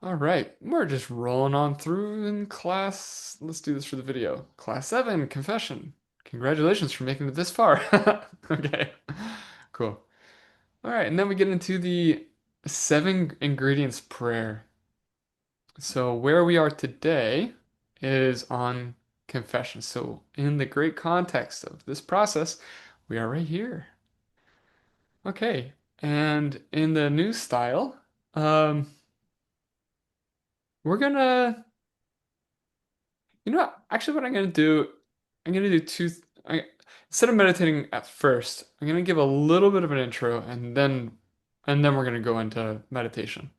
All right, we're just rolling on through in class. Let's do this for the video. Class 7, confession. Congratulations for making it this far. Okay, cool. All right, and then we get into the seven ingredients prayer. So where we are today is on confession. So in the great context of this process, we are right here. Okay, and in the new style, um, we're gonna actually, what I'm gonna do, I'm gonna do instead of meditating at first, I'm gonna give a little bit of an intro, and then we're gonna go into meditation.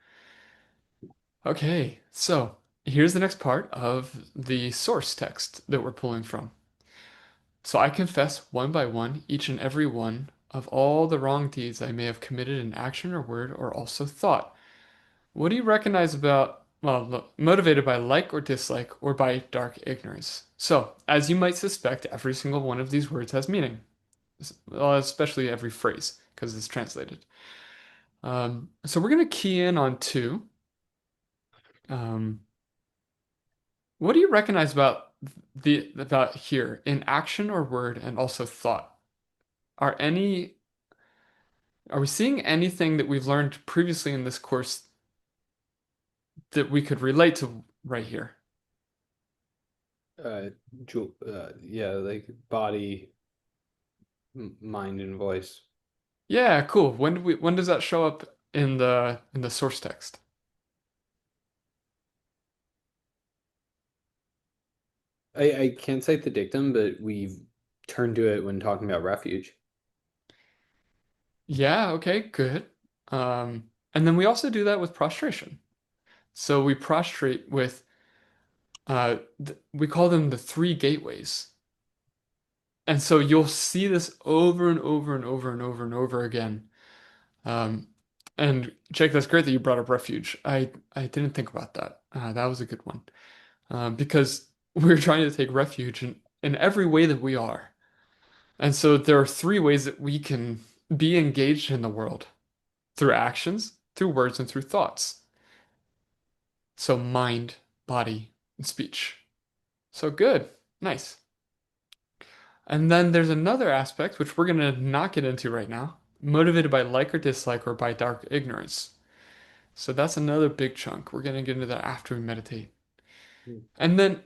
Okay, so here's the next part of the source text that we're pulling from. So I confess one by one, each and every one of all the wrong deeds I may have committed in action or word or also thought. What do you recognize about, well, look, motivated by like or dislike or by dark ignorance? So, as you might suspect, every single one of these words has meaning, well, especially every phrase, because it's translated. So we're going to key in on two. Um, what do you recognize about here in action or word and also thought? Are any are we seeing anything that we've learned previously in this course that we could relate to right here? uh, yeah, like body, mind, and voice. Yeah, cool. When does that show up in the source text? I can't cite the dictum, but we've turned to it when talking about refuge. Yeah, okay, good. And then we also do that with prostration. So we prostrate with th we call them the three gateways. And so you'll see this over and over and over and over and over again. Um, and Jake, that's great that you brought up refuge. I didn't think about that. That was a good one. Because we're trying to take refuge in every way that we are. And so there are three ways that we can be engaged in the world through actions, through words, and through thoughts. So mind, body, and speech. So good. Nice. And then there's another aspect, which we're going to not get into right now, motivated by like or dislike or by dark ignorance. So that's another big chunk. We're going to get into that after we meditate. And then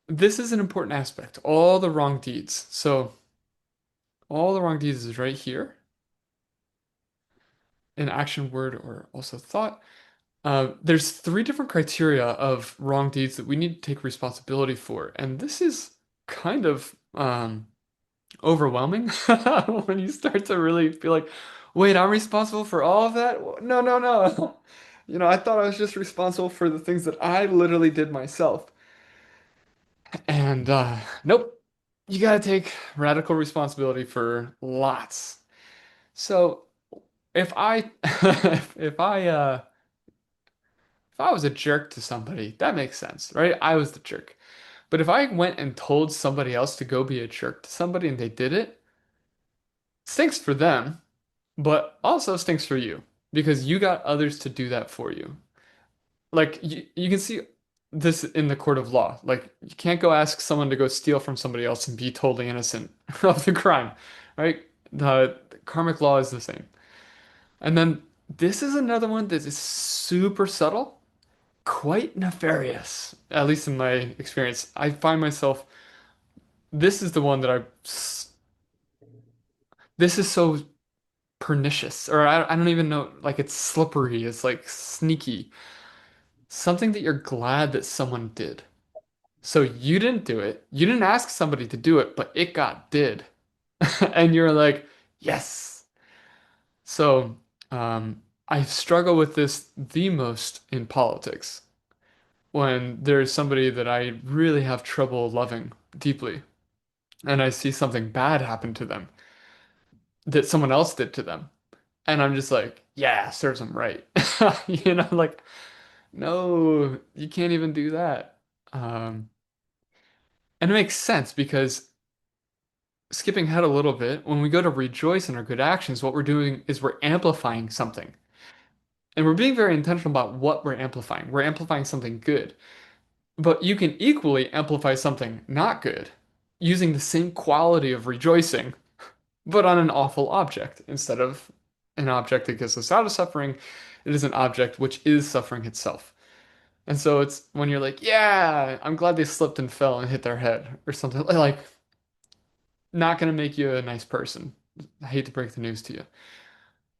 this is an important aspect, all the wrong deeds. So all the wrong deeds is right here in action, word, or also thought. There's three different criteria of wrong deeds that we need to take responsibility for, and this is kind of overwhelming when you start to really feel like, wait, I'm responsible for all of that? No, no, no. I thought I was just responsible for the things that I literally did myself. And nope, you gotta take radical responsibility for lots. So if I if I was a jerk to somebody, that makes sense, right? I was the jerk. But if I went and told somebody else to go be a jerk to somebody and they did it, stinks for them, but also stinks for you because you got others to do that for you. Like you can see this in the court of law. Like you can't go ask someone to go steal from somebody else and be totally innocent of the crime, right? The karmic law is the same. And then this is another one that is super subtle, quite nefarious, at least in my experience. I find myself, this is the one that this is so pernicious, or I don't even know, like it's slippery, it's like sneaky. Something that you're glad that someone did. So you didn't do it, you didn't ask somebody to do it, but it got did. And you're like, yes. So, I struggle with this the most in politics when there's somebody that I really have trouble loving deeply, and I see something bad happen to them that someone else did to them. And I'm just like, yeah, serves them right. Like, no, you can't even do that. Um, and it makes sense because skipping ahead a little bit, when we go to rejoice in our good actions, what we're doing is we're amplifying something. And we're being very intentional about what we're amplifying. We're amplifying something good. But you can equally amplify something not good using the same quality of rejoicing, but on an awful object. Instead of an object that gets us out of suffering, it is an object which is suffering itself. And so it's when you're like, yeah, I'm glad they slipped and fell and hit their head or something like not gonna make you a nice person. I hate to break the news to you.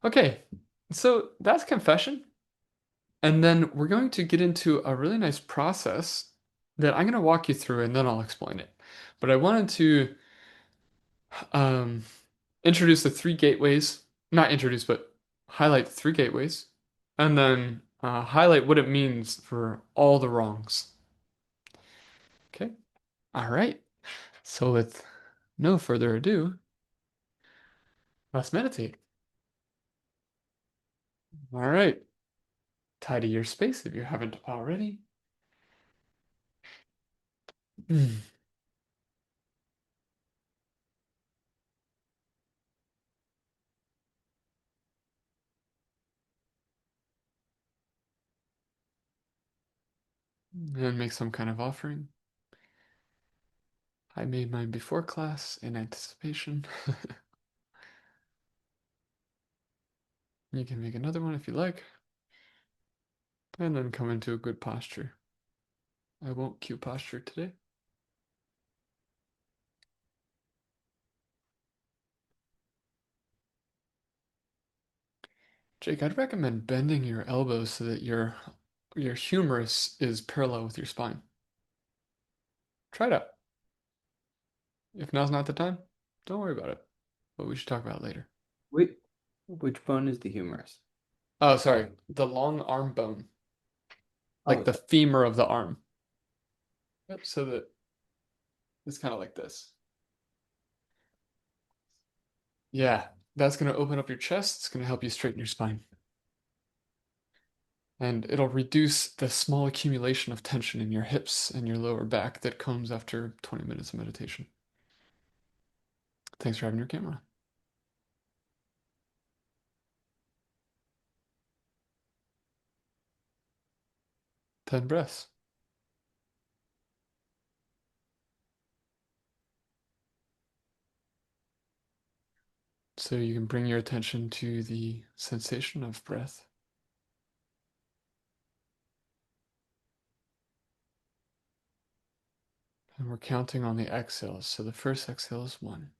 Okay, so that's confession. And then we're going to get into a really nice process that I'm going to walk you through and then I'll explain it. But I wanted to um, introduce the three gateways, not introduce, but highlight the three gateways, and then highlight what it means for all the wrongs. Okay, all right. So with no further ado, let's meditate. All right, tidy your space if you haven't already. And make some kind of offering. I made mine before class in anticipation. You can make another one if you like, and then come into a good posture. I won't cue posture today. Jake, I'd recommend bending your elbows so that your humerus is parallel with your spine. Try it out. If now's not the time, don't worry about it. But we should talk about it later. Wait, which bone is the humerus? Oh, sorry. The long arm bone, like Oh, the femur of the arm. Yep, so that it's kind of like this. Yeah, that's going to open up your chest. It's going to help you straighten your spine. And it'll reduce the small accumulation of tension in your hips and your lower back that comes after 20 minutes of meditation. Thanks for having your camera. 10 breaths. So you can bring your attention to the sensation of breath. And we're counting on the exhales. So the first exhale is 1.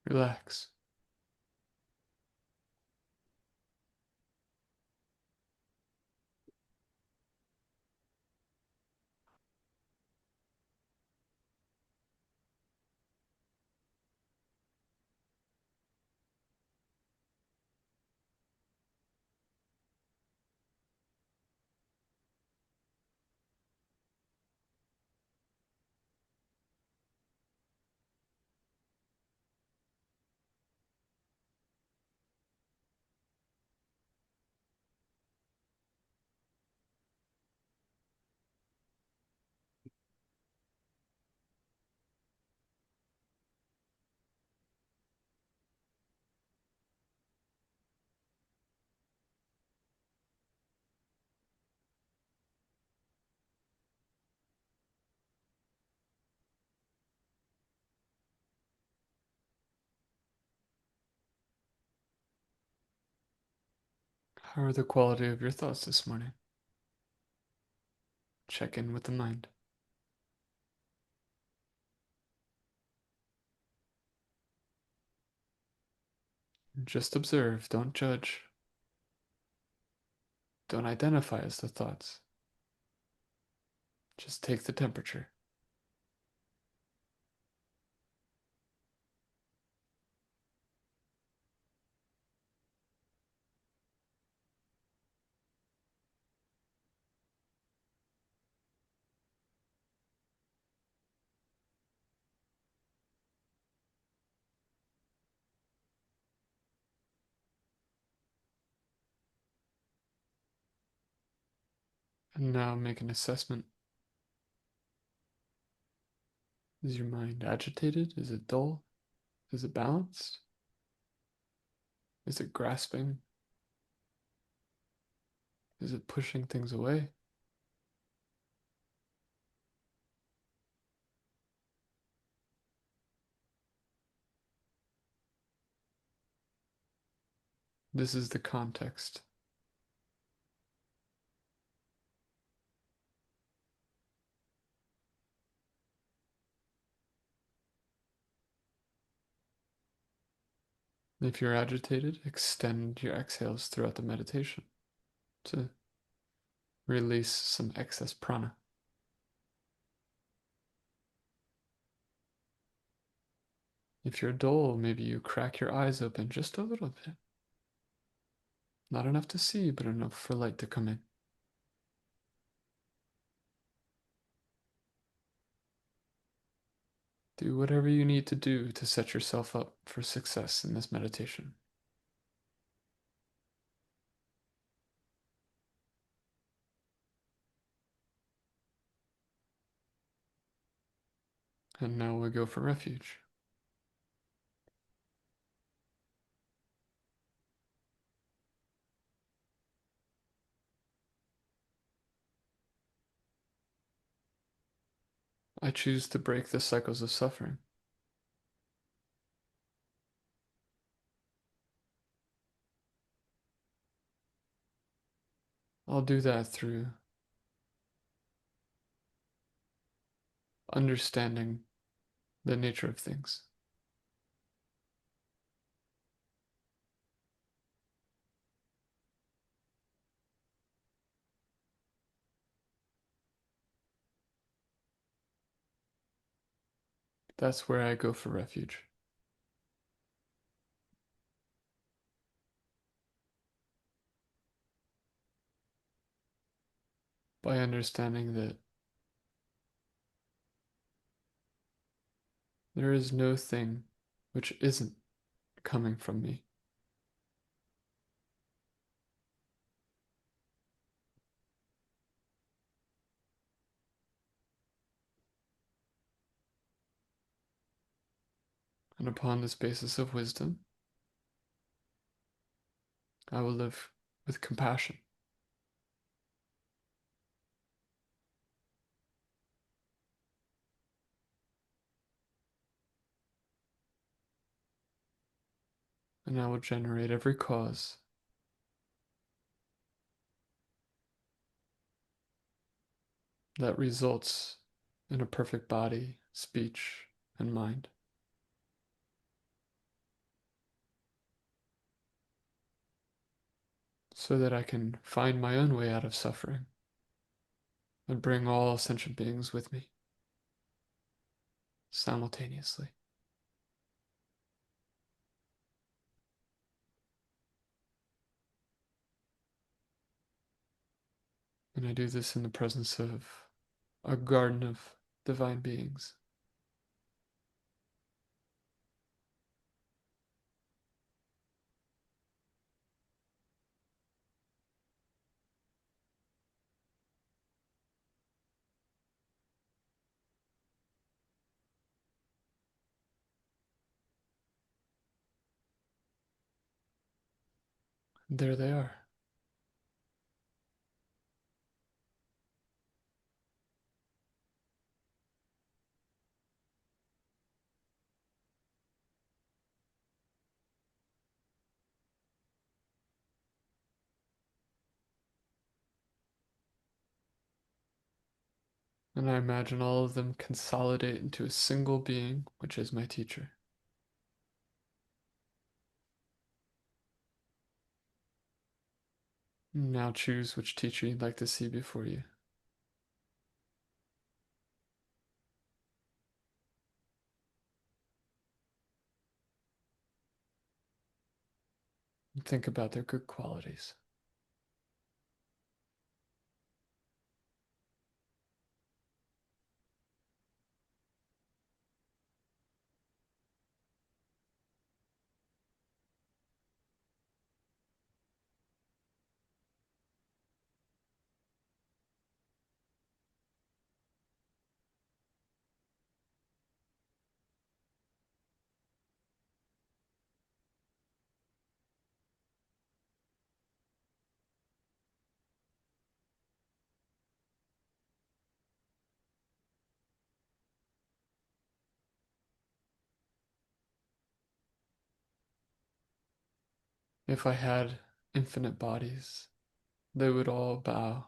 Relax. How are the quality of your thoughts this morning? Check in with the mind. Just observe, don't judge. Don't identify as the thoughts. Just take the temperature. And now make an assessment. Is your mind agitated? Is it dull? Is it balanced? Is it grasping? Is it pushing things away? This is the context. If you're agitated, extend your exhales throughout the meditation to release some excess prana. If you're dull, maybe you crack your eyes open just a little bit. Not enough to see, but enough for light to come in. Do whatever you need to do to set yourself up for success in this meditation. And now we go for refuge. I choose to break the cycles of suffering. I'll do that through understanding the nature of things. That's where I go for refuge. By understanding that there is no thing which isn't coming from me. And upon this basis of wisdom, I will live with compassion. And I will generate every cause that results in a perfect body, speech, and mind. So that I can find my own way out of suffering and bring all sentient beings with me simultaneously. And I do this in the presence of a garden of divine beings. And there they are. And I imagine all of them consolidate into a single being, which is my teacher. Now choose which teacher you'd like to see before you. And think about their good qualities. If I had infinite bodies, they would all bow.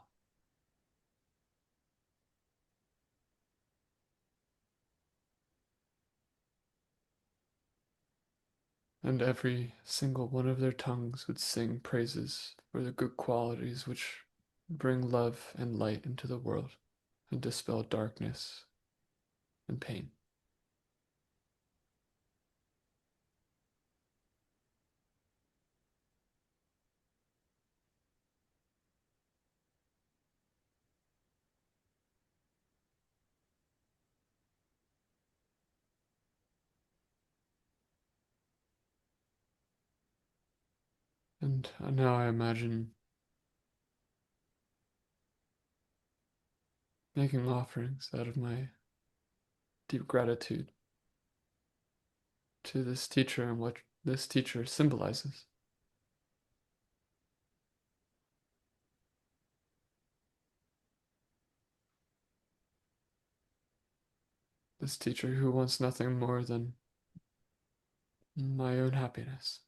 And every single one of their tongues would sing praises for the good qualities which bring love and light into the world and dispel darkness and pain. And now I imagine making offerings out of my deep gratitude to this teacher and what this teacher symbolizes. This teacher who wants nothing more than my own happiness.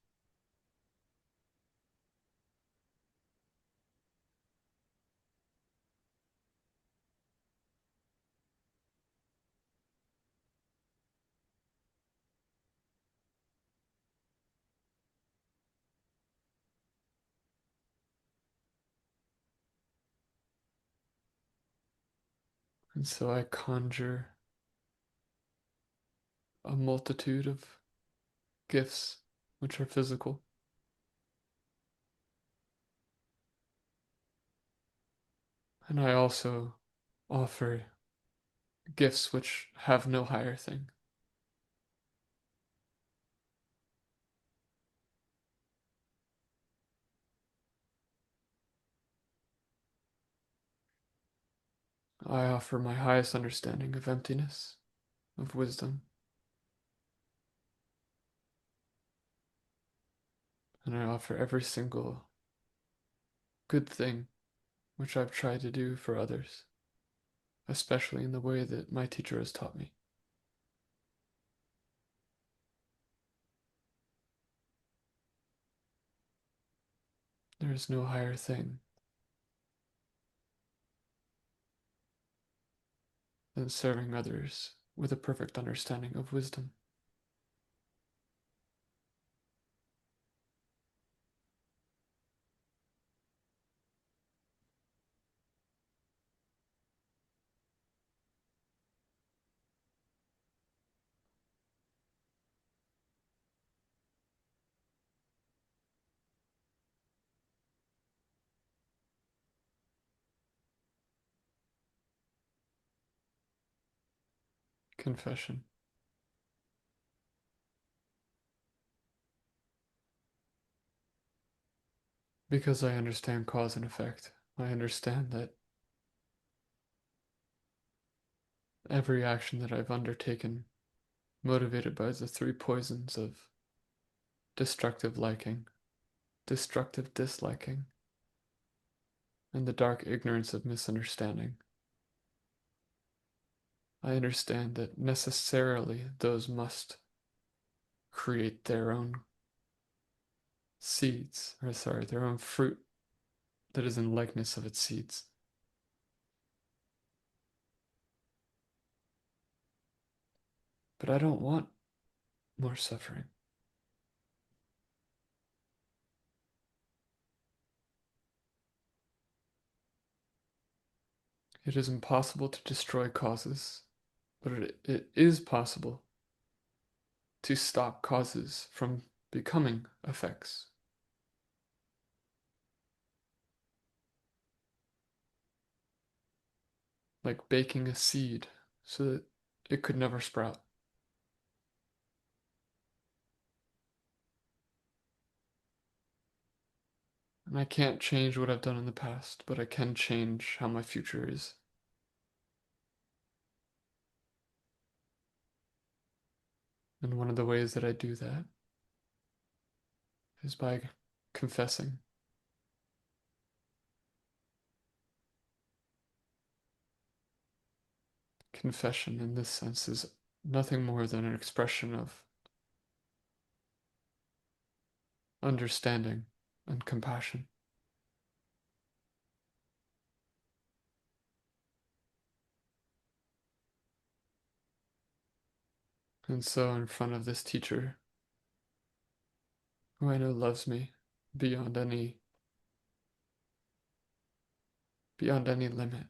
And so I conjure a multitude of gifts which are physical. And I also offer gifts which have no higher thing. I offer my highest understanding of emptiness, of wisdom, and I offer every single good thing which I've tried to do for others, especially in the way that my teacher has taught me. There is no higher thing than serving others with a perfect understanding of wisdom. Confession. Because I understand cause and effect, I understand that every action that I've undertaken, motivated by the three poisons of destructive liking, destructive disliking, and the dark ignorance of misunderstanding, I understand that necessarily those must create their own seeds, or sorry, their own fruit that is in likeness of its seeds. But I don't want more suffering. It is impossible to destroy causes, but it is possible to stop causes from becoming effects. Like baking a seed so that it could never sprout. And I can't change what I've done in the past, but I can change how my future is. And one of the ways that I do that is by confessing. Confession, in this sense, is nothing more than an expression of understanding, and compassion. And so, in front of this teacher, who I know loves me beyond any limit,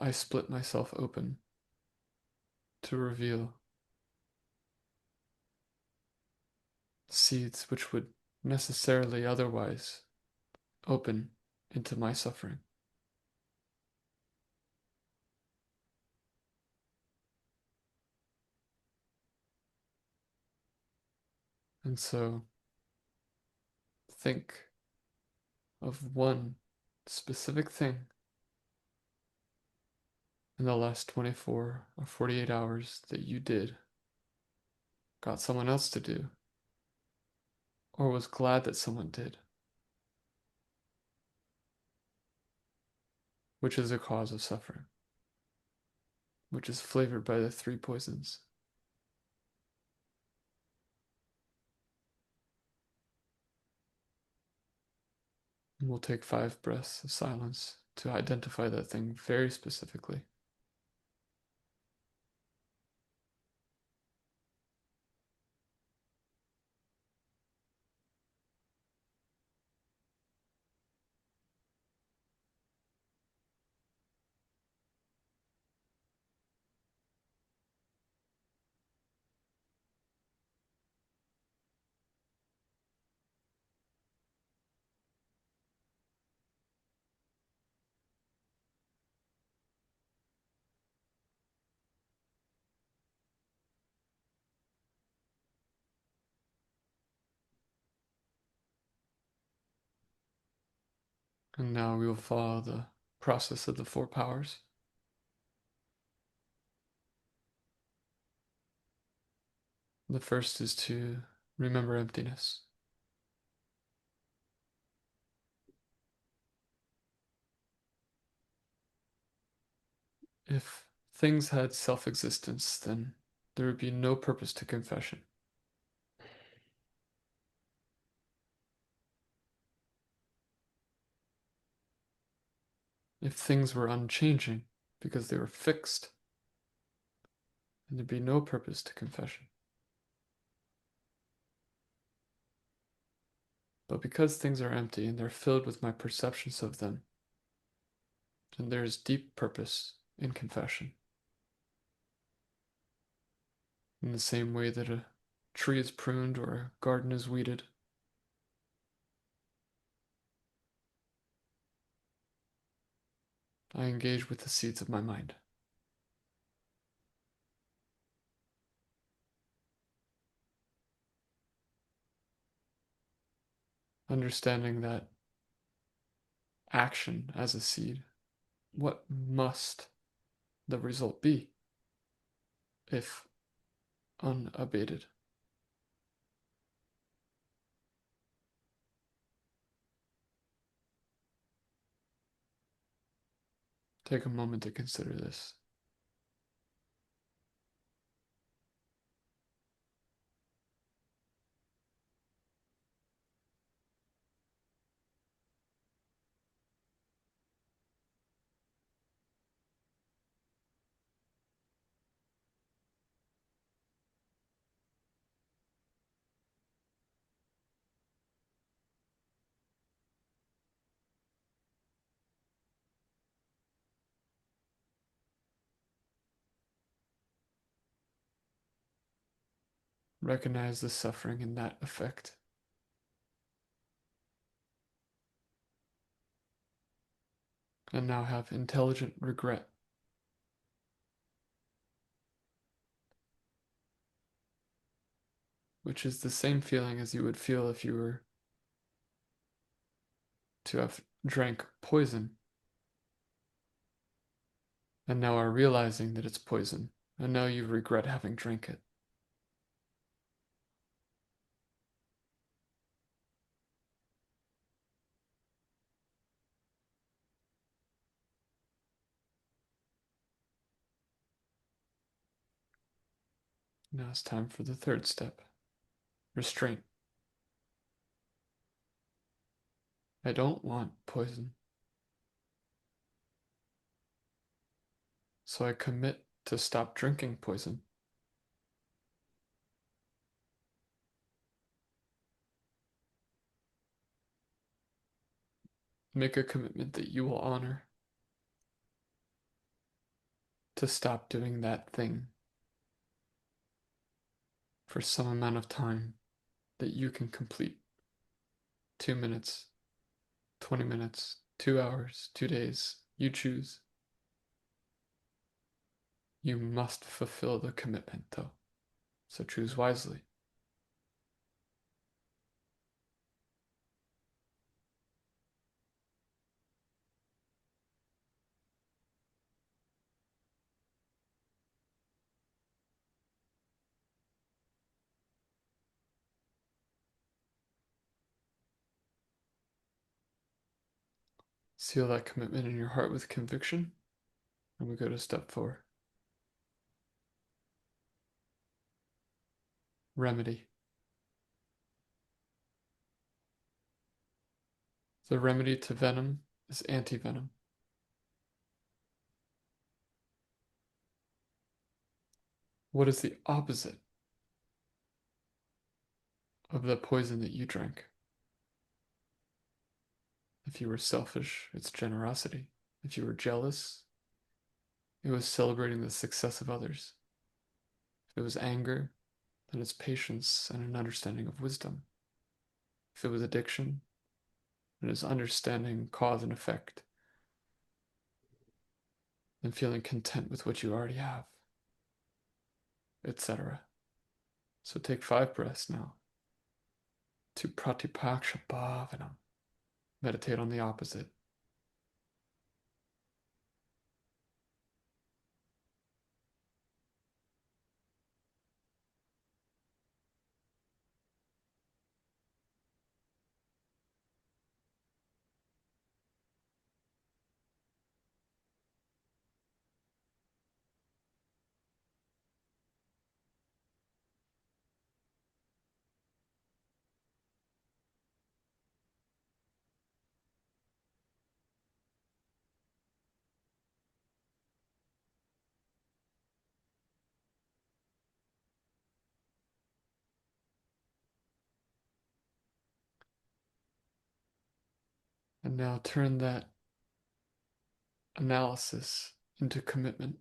I split myself open to reveal seeds which would necessarily otherwise open into my suffering. And so, think of one specific thing in the last 24 or 48 hours that you did, got someone else to do, or was glad that someone did, which is a cause of suffering, which is flavored by the three poisons. And we'll take 5 breaths of silence to identify that thing very specifically. And now we will follow the process of the 4 powers. The first is to remember emptiness. If things had self existence, then there would be no purpose to confession. If things were unchanging because they were fixed, then there'd be no purpose to confession. But because things are empty and they're filled with my perceptions of them, then there is deep purpose in confession. In the same way that a tree is pruned or a garden is weeded, I engage with the seeds of my mind. Understanding that action as a seed, what must the result be if unabated? Take a moment to consider this. Recognize the suffering in that effect. And now have intelligent regret, which is the same feeling as you would feel if you were to have drank poison and now are realizing that it's poison, and now you regret having drank it. Now it's time for the third step, restraint. I don't want poison, so I commit to stop drinking poison. Make a commitment that you will honor to stop doing that thing for some amount of time that you can complete. 2 minutes, 20 minutes, 2 hours, 2 days. You choose. You must fulfill the commitment, though, so choose wisely. Seal that commitment in your heart with conviction, and we go to step 4. Remedy. The remedy to venom is antivenom. What is the opposite of the poison that you drank? If you were selfish, it's generosity. If you were jealous, it was celebrating the success of others. If it was anger, then it's patience and an understanding of wisdom. If it was addiction, then it's understanding cause and effect and feeling content with what you already have, etc. So take 5 breaths now to pratipaksha bhavanam. Meditate on the opposite. And now turn that analysis into commitment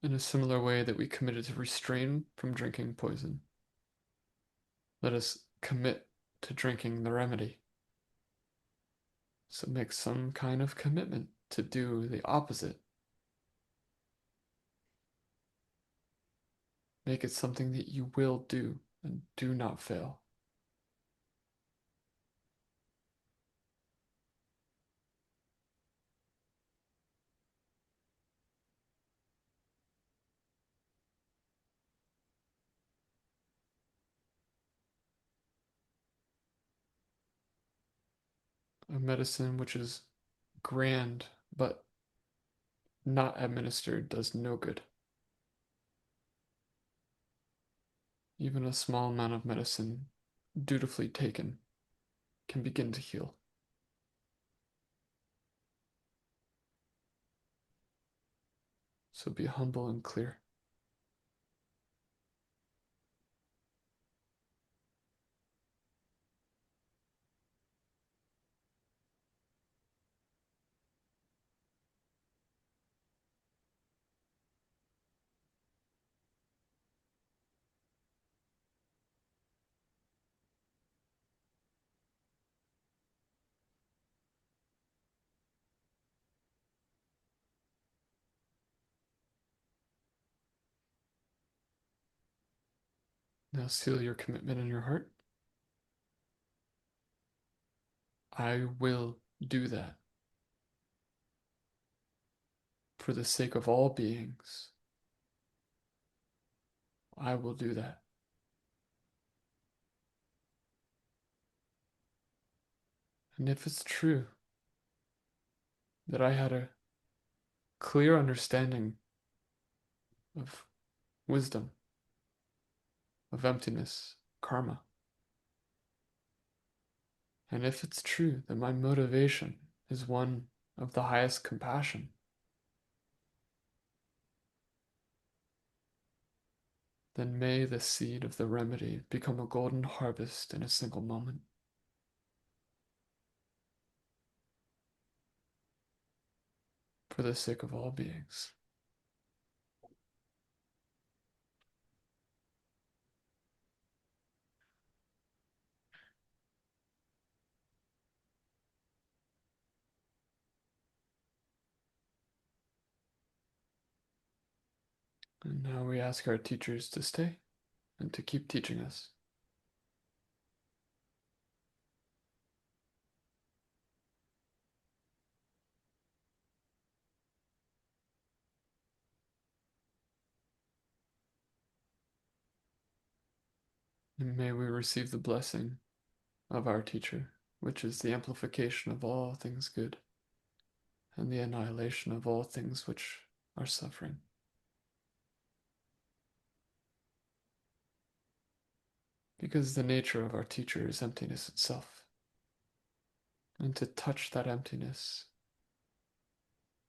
in a similar way that we committed to restrain from drinking poison. Let us commit to drinking the remedy. So make some kind of commitment to do the opposite. Make it something that you will do and do not fail. A medicine which is grand but not administered does no good. Even a small amount of medicine, dutifully taken, can begin to heal. So be humble and clear. Now seal your commitment in your heart. I will do that for the sake of all beings. I will do that. And if it's true that I had a clear understanding of wisdom, of emptiness, karma. And if it's true that my motivation is one of the highest compassion, then may the seed of the remedy become a golden harvest in a single moment. For the sake of all beings. And now we ask our teachers to stay and to keep teaching us. And may we receive the blessing of our teacher, which is the amplification of all things good and the annihilation of all things which are suffering. Because the nature of our teacher is emptiness itself. And to touch that emptiness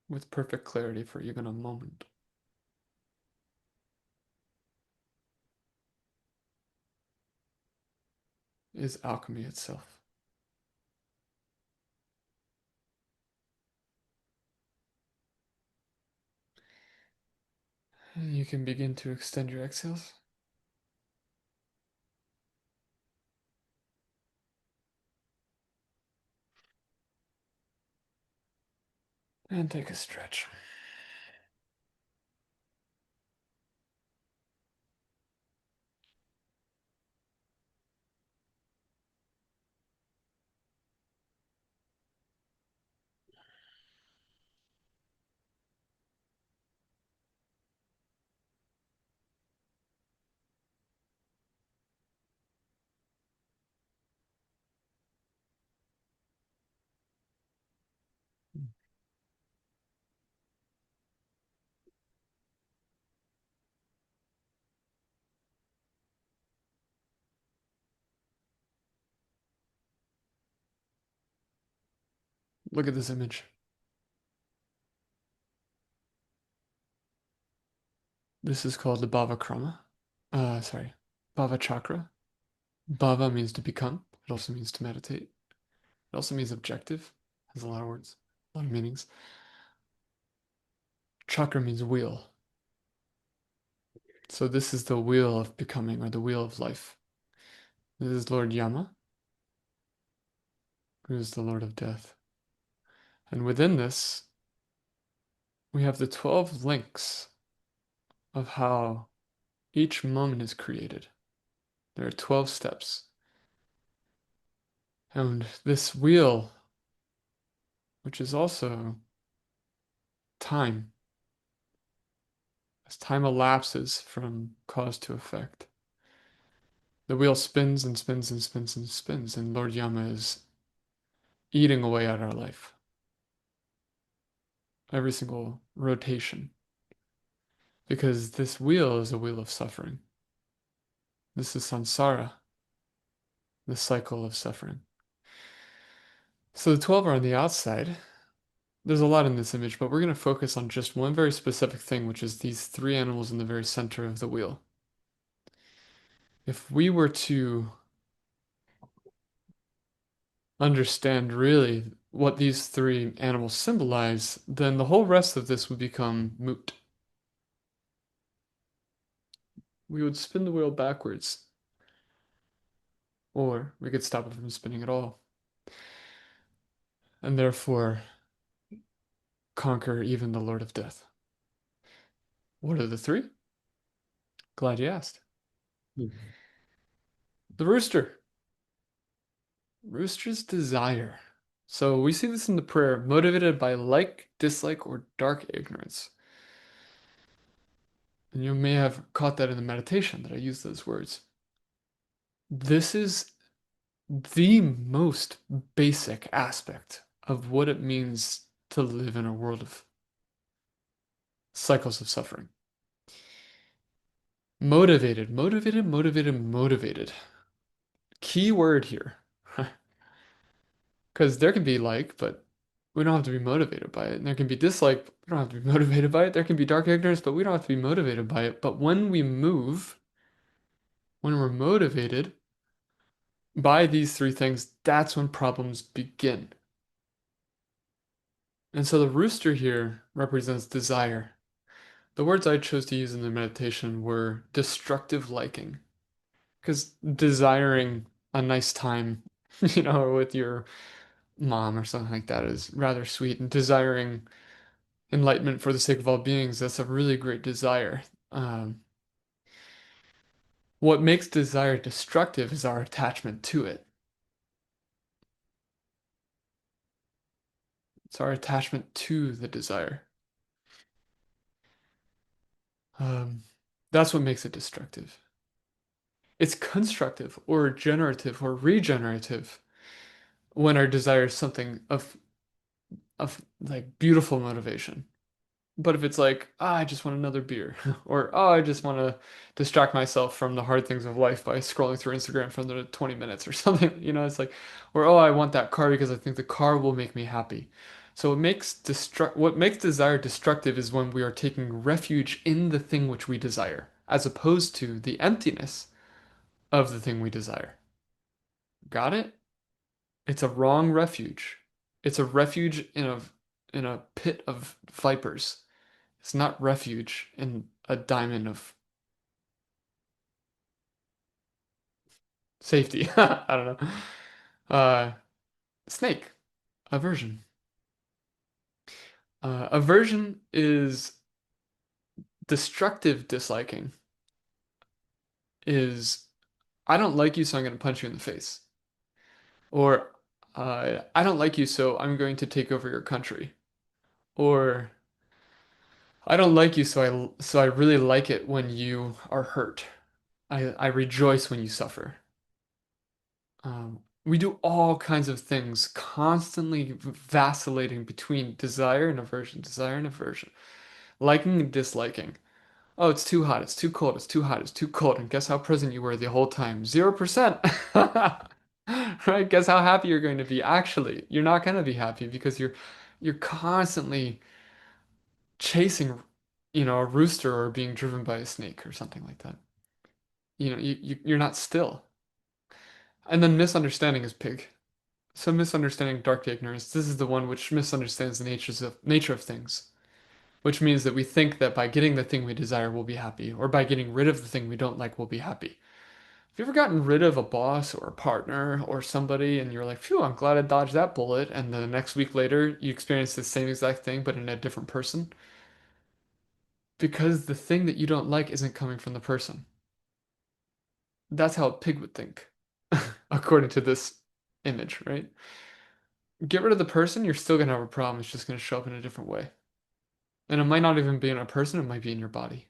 with perfect clarity for even a moment is alchemy itself. And you can begin to extend your exhales. And take a stretch. Look at this image. This is called the Bhava Krama. Bhava Chakra. Bhava means to become. It also means to meditate. It also means objective. Has a lot of words, a lot of meanings. Chakra means wheel. So this is the wheel of becoming, or the wheel of life. This is Lord Yama, who is the Lord of Death. And within this, we have the 12 links of how each moment is created. There are 12 steps. And this wheel, which is also time, as time elapses from cause to effect, the wheel spins and spins and spins and spins, and Lord Yama is eating away at our life. Every single rotation. Because this wheel is a wheel of suffering. This is samsara, the cycle of suffering. So the 12 are on the outside. There's a lot in this image, but we're going to focus on just one very specific thing, which is these three animals in the very center of the wheel. If we were to understand really what these three animals symbolize, then the whole rest of this would become moot. We would spin the wheel backwards, or we could stop it from spinning at all, and therefore conquer even the Lord of Death. What are the three? Glad you asked. The rooster. Rooster's desire. So we see this in the prayer, motivated by like, dislike, or dark ignorance. And you may have caught that in the meditation that I use those words. This is the most basic aspect of what it means to live in a world of cycles of suffering. Motivated, motivated, motivated, motivated. Key word here. Because there can be like, but we don't have to be motivated by it. And there can be dislike, but we don't have to be motivated by it. There can be dark ignorance, but we don't have to be motivated by it. But when we move, when we're motivated by these three things, that's when problems begin. And so the rooster here represents desire. The words I chose to use in the meditation were destructive liking. Because desiring a nice time, with your mom or something like that is rather sweet. And desiring enlightenment for the sake of all beings, that's a really great desire. Um, what makes desire destructive is our attachment to it. It's our attachment to the desire. Um, that's what makes it destructive. It's constructive or generative or regenerative when our desire is something of like beautiful motivation. But if it's like, I just want another beer, or I just want to distract myself from the hard things of life by scrolling through Instagram for another 20 minutes or something, it's like, or I want that car because I think the car will make me happy. So what makes desire destructive is when we are taking refuge in the thing which we desire, as opposed to the emptiness of the thing we desire. Got it? It's a wrong refuge. It's a refuge in a pit of vipers. It's not refuge in a diamond of safety. I don't know. Uh, snake, aversion. Aversion is destructive disliking. Is I don't like you, so I'm going to punch you in the face. Or I don't like you, so I'm going to take over your country. Or I don't like you, so I really like it when you are hurt. I rejoice when you suffer. We do all kinds of things, constantly vacillating between desire and aversion, liking and disliking. Oh, it's too hot, it's too cold, it's too hot, it's too cold. And guess how present you were the whole time? 0%. Right? Guess how happy you're going to be? Actually, you're not going to be happy because you're constantly chasing, a rooster or being driven by a snake or something like that. You're not still. And then misunderstanding is pig. So misunderstanding dark ignorance, this is the one which misunderstands the nature of things, which means that we think that by getting the thing we desire we'll be happy, or by getting rid of the thing we don't like we'll be happy. Have you ever gotten rid of a boss or a partner or somebody and you're like, phew, I'm glad I dodged that bullet, and then the next week later you experience the same exact thing but in a different person? Because the thing that you don't like isn't coming from the person. That's how a pig would think, according to this image, right? Get rid of the person, you're still gonna have a problem. It's just gonna show up in a different way. And it might not even be in a person, it might be in your body.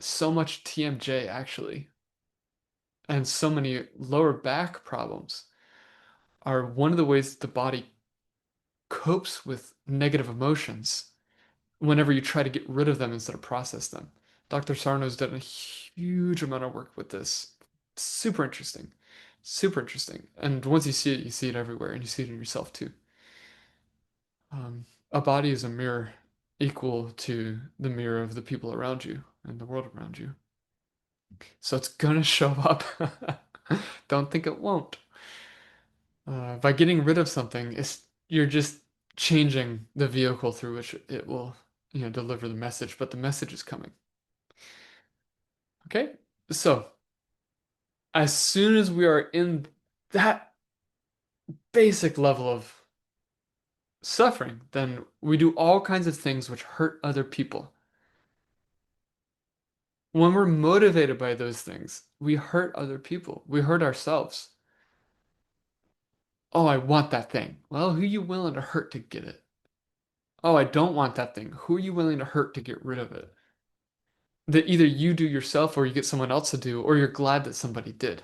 So much TMJ, actually, and so many lower back problems are one of the ways the body copes with negative emotions whenever you try to get rid of them instead of process them. Dr. Sarno's done a huge amount of work with this. Super interesting. Super interesting. And once you see it everywhere, and you see it in yourself too. A body is a mirror equal to the mirror of the people around you and the world around you. So it's gonna show up. Don't think it won't. By getting rid of something, you're just changing the vehicle through which it will, deliver the message, but the message is coming. Okay? So, as soon as we are in that basic level of suffering, then we do all kinds of things which hurt other people. When we're motivated by those things, we hurt other people. We hurt ourselves. Oh, I want that thing. Well, who are you willing to hurt to get it? Oh, I don't want that thing. Who are you willing to hurt to get rid of it? That either you do yourself or you get someone else to do, or you're glad that somebody did.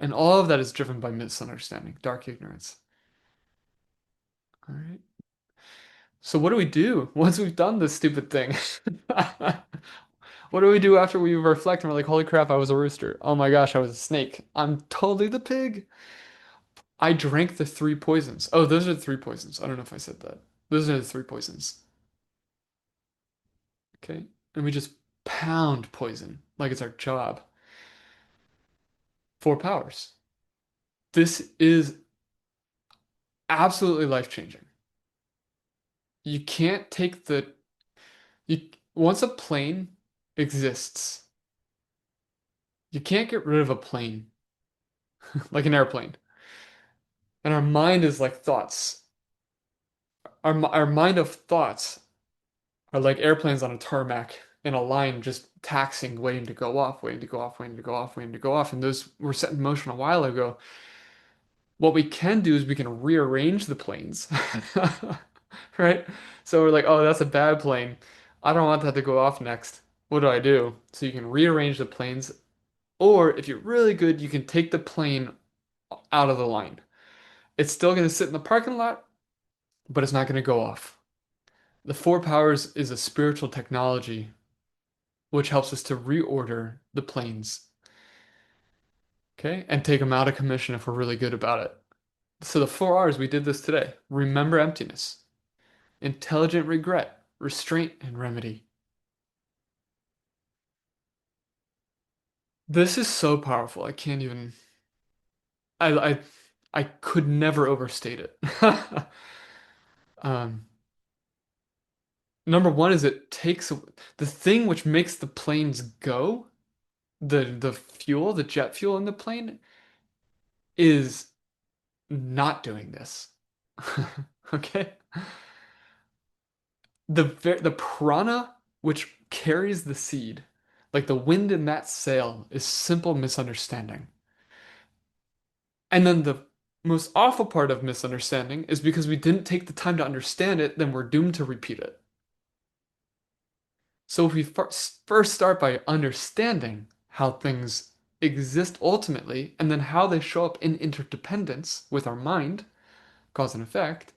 And all of that is driven by misunderstanding, dark ignorance. All right. So what do we do once we've done this stupid thing? What do we do after we reflect and we're like, holy crap, I was a rooster. Oh my gosh, I was a snake. I'm totally the pig. I drank the three poisons. Oh, those are the three poisons. I don't know if I said that. Those are the three poisons. Okay. And we just pound poison like it's our job. Four powers. This is absolutely life-changing. You can't take the you once a plane exists, you can't get rid of a plane like an airplane. And our mind is like thoughts. Our mind of thoughts are like airplanes on a tarmac in a line just taxing, waiting to go off, waiting to go off, waiting to go off, waiting to go off. And those were set in motion a while ago. What we can do is we can rearrange the planes. Right? So we're like, oh, that's a bad plane. I don't want that to go off next. What do I do? So you can rearrange the planes, or if you're really good, you can take the plane out of the line. It's still going to sit in the parking lot, but it's not going to go off. The Four Powers is a spiritual technology which helps us to reorder the planes, okay, and take them out of commission if we're really good about it. So the 4 R's, we did this today. Remember emptiness, intelligent regret, restraint, and remedy. This is so powerful. I can't even. I I, I could never overstate it. Um, number one is it takes the thing which makes the planes go, the fuel, the jet fuel in the plane, is not doing this. Okay? The prana which carries the seed, like the wind in that sail, is simple misunderstanding. And then the most awful part of misunderstanding is because we didn't take the time to understand it, then we're doomed to repeat it. So if we first start by understanding how things exist ultimately, and then how they show up in interdependence with our mind, cause and effect,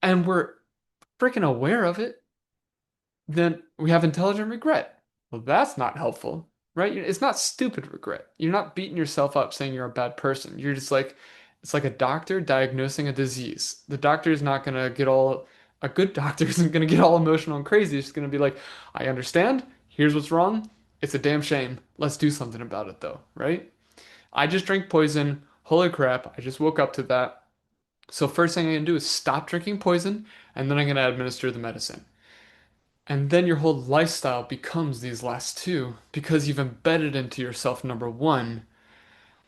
and we're freaking aware of it, then we have intelligent regret. Well, that's not helpful, right? It's not stupid regret. You're not beating yourself up saying you're a bad person. You're just like, it's like a doctor diagnosing a disease. The doctor is not going to get all, a good doctor isn't going to get all emotional and crazy. It's going to be like, I understand. Here's what's wrong. It's a damn shame. Let's do something about it, though, right? I just drank poison. Holy crap. I just woke up to that. So, first thing I'm going to do is stop drinking poison, and then I'm going to administer the medicine. And then your whole lifestyle becomes these last two because you've embedded into yourself number one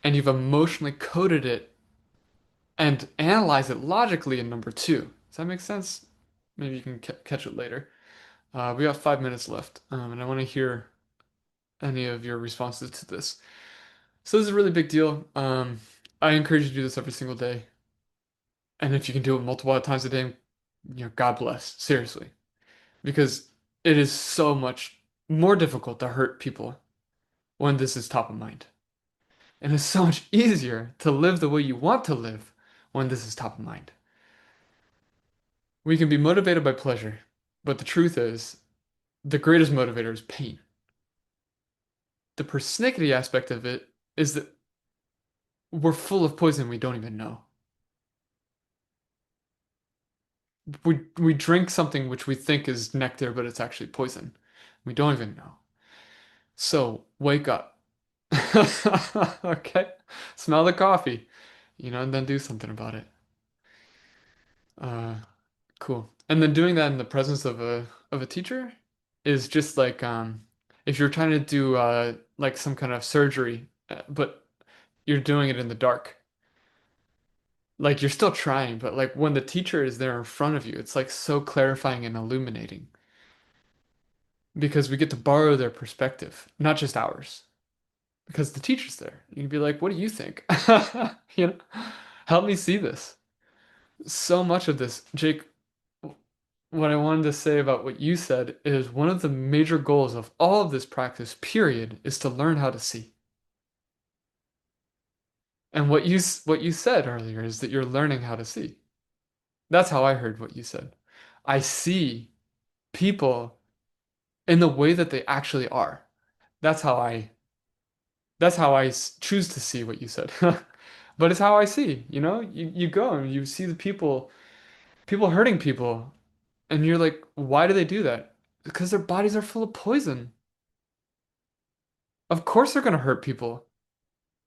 and you've emotionally coded it and analyze it logically in number two. Does that make sense? Maybe you can catch it later. We got 5 minutes left, and I want to hear any of your responses to this. So this is a really big deal. I encourage you to do this every single day. And if you can do it multiple times a day, God bless. Seriously. Because it is so much more difficult to hurt people when this is top of mind. And it's so much easier to live the way you want to live when this is top of mind. We can be motivated by pleasure, but the truth is, the greatest motivator is pain. The persnickety aspect of it is that we're full of poison we don't even know. We drink something which we think is nectar, but it's actually poison. We don't even know. So wake up. Okay? Smell the coffee, and then do something about it. Uh, cool. And then doing that in the presence of a teacher is just like if you're trying to do like some kind of surgery, but you're doing it in the dark. Like you're still trying, but like when the teacher is there in front of you, it's like so clarifying and illuminating because we get to borrow their perspective, not just ours. Because the teacher's there. You can be like, "What do you think?" You know, help me see this. So much of this, Jake, what I wanted to say about what you said is one of the major goals of all of this practice, period, is to learn how to see. And what you said earlier is that you're learning how to see. That's how I heard what you said. I see people in the way that they actually are. That's how I choose to see what you said. But it's how I see, you know? You go and you see the people hurting people, and you're like, why do they do that? Because their bodies are full of poison. Of course they're gonna hurt people.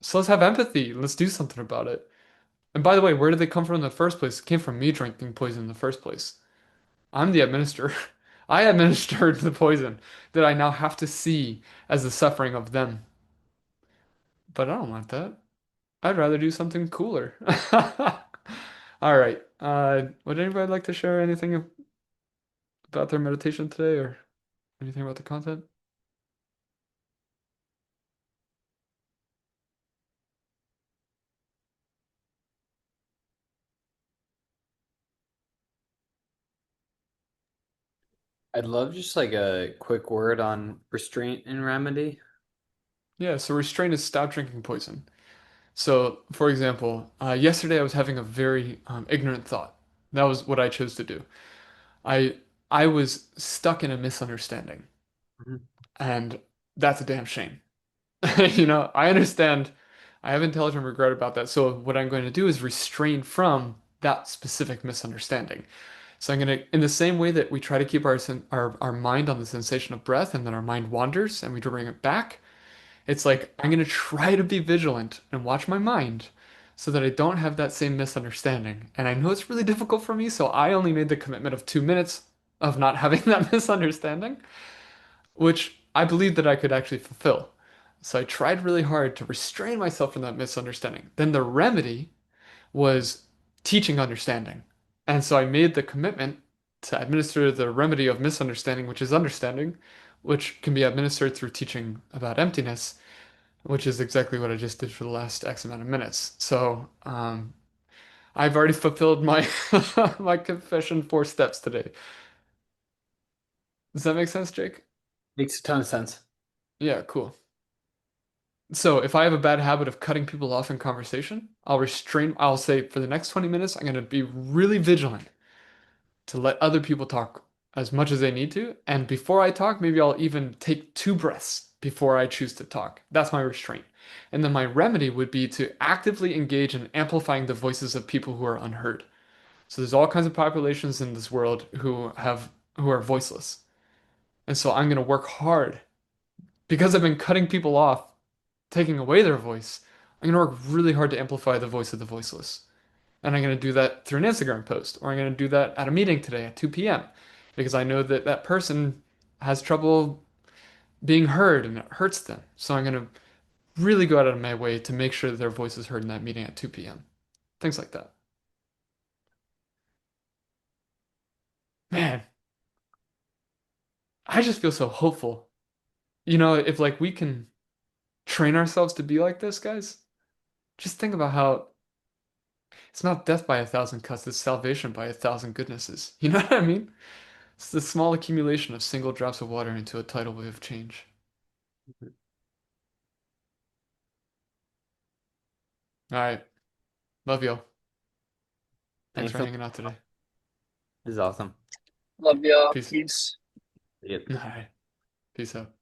So let's have empathy. Let's do something about it. And by the way, where did they come from in the first place? It came from me drinking poison in the first place. I'm the administrator. I administered the poison that I now have to see as the suffering of them. But I don't want that. I'd rather do something cooler. All right. Would anybody like to share anything about their meditation today or anything about the content? I'd love just like a quick word on restraint and remedy. Yeah, so restraint is stop drinking poison. So, for example, yesterday I was having a very ignorant thought. That was what I chose to do. I I was stuck in a misunderstanding, Mhm. and that's a damn shame. You know, I understand. I have intelligent regret about that. So what I'm going to do is restrain from that specific misunderstanding. So I'm going to, in the same way that we try to keep our mind on the sensation of breath, and then our mind wanders, and we bring it back. It's like I'm going to try to be vigilant and watch my mind so that I don't have that same misunderstanding. And I know it's really difficult for me, so I only made the commitment of 2 minutes of not having that misunderstanding, which I believed that I could actually fulfill. So I tried really hard to restrain myself from that misunderstanding. Then the remedy was teaching understanding. And so I made the commitment to administer the remedy of misunderstanding, which is understanding, which can be administered through teaching about emptiness, which is exactly what I just did for the last X amount of minutes. So I've already fulfilled my my confession 4 steps today. Does that make sense, Jake? Makes a ton of sense. Yeah, cool. So if I have a bad habit of cutting people off in conversation, I'll say for the next 20 minutes, I'm going to be really vigilant to let other people talk as much as they need to. And before I talk, maybe I'll even take 2 breaths before I choose to talk. That's my restraint. And then my remedy would be to actively engage in amplifying the voices of people who are unheard. So there's all kinds of populations in this world who are voiceless. And so I'm going to work hard because I've been cutting people off, taking away their voice. I'm going to work really hard to amplify the voice of the voiceless. And I'm going to do that through an Instagram post, or I'm going to do that at a meeting today at 2 p.m. because I know that that person has trouble being heard and it hurts them. So I'm going to really go out of my way to make sure that their voice is heard in that meeting at 2 p.m. Things like that. Man, I just feel so hopeful. You know, if like we can train ourselves to be like this, guys, just think about how it's not death by 1,000 cuts, it's salvation by 1,000 goodnesses. You know what I mean? It's the small accumulation of single drops of water into a tidal wave of change. All right. Love y'all. Thanks Thanks for so much. hanging out today. This is awesome. Love y'all. Peace. Peace. Yep. All right. Peace out.